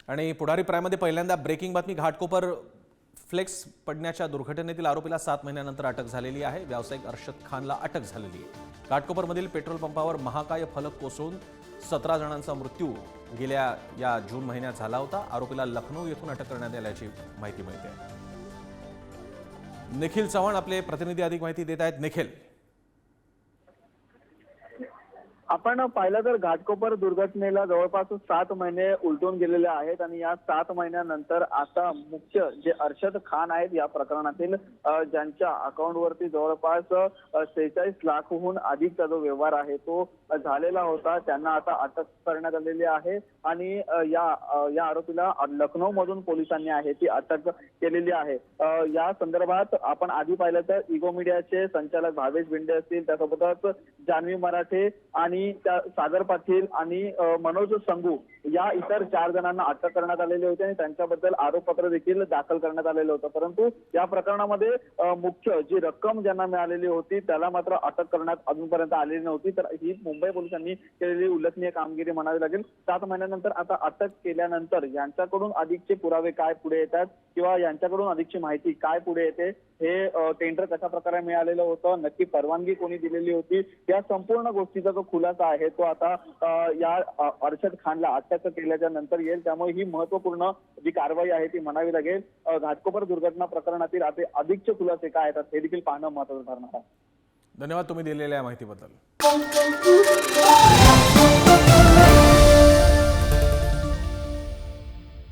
आणि पुढारी प्रायमध्ये पहिल्यांदा ब्रेकिंग बातमी. घाटकोपर फ्लेक्स पडण्याच्या दुर्घटनेतील आरोपीला 7 महिन्यानंतर अटक झालेली आहे. व्यावसायिक अर्शद खानला अटक झालेली आहे. घाटकोपरमधील पेट्रोल पंपावर महाकाय फलक कोसळून 17 जणांचा मृत्यू गेल्या या जून महिन्यात झाला होता. आरोपीला लखनौ येथून अटक करण्यात आल्याची माहिती मिळते आहे. निखिल चव्हाण आपले प्रतिनिधी अधिक माहिती देत आहेत. निखिल, आपण पाहिलं तर घाटकोपर दुर्घटनेला जवळपास 7 महिने उलटून गेलेले आहेत आणि या 7 महिन्यानंतर आता मुख्य जे अर्शद खान आहेत या प्रकरणातील ज्यांच्या अकाउंटवरती जवळपास 46 लाखहून अधिकचा जो व्यवहार आहे तो झालेला होता, त्यांना आता अटक करण्यात आलेली आहे आणि या आरोपीला लखनौ मधून पोलिसांनी आहे ती अटक केलेली आहे. या संदर्भात आपण आधी पाहिलं तर इगो मीडियाचे संचालक भावेश भिंडे असतील, त्यासोबतच जान्हवी मराठे आणि सागर पाटील आणि मनोज संगू या इतर 4 जणांना अटक करण्यात आलेली होती आणि त्यांच्याबद्दल आरोपपत्र देखील दाखल करण्यात आलेलं होतं. परंतु या प्रकरणामध्ये मुख्य जी रक्कम ज्यांना मिळालेली होती त्याला मात्र अटक करण्यात अजूनपर्यंत आलेली नव्हती. तर ही मुंबई पोलिसांनी केलेली उल्लेखनीय कामगिरी म्हणावी लागेल. 7 महिन्यानंतर आता अटक केल्यानंतर यांच्याकडून अधिकचे पुरावे काय पुढे येतात किंवा यांच्याकडून अधिकची माहिती काय पुढे येते, हे टेंडर कशा प्रकारे मिळालेलं होतं, नक्की परवानगी कोणी दिलेली होती, या संपूर्ण गोष्टीचा जो खुलासा आहे तो आता या अर्शद खानला अटक केल्याच्या नंतर येईल. त्यामुळे ही महत्वपूर्ण जी कारवाई आहे ती म्हणावी लागेल. घाटकोपर दुर्घटना प्रकरणातील आता अधिकचे खुलासे काय आहेत हे देखील पाहणं महत्त्वाचं ठरणार आहे. धन्यवाद तुम्ही दिलेल्या माहितीबद्दल.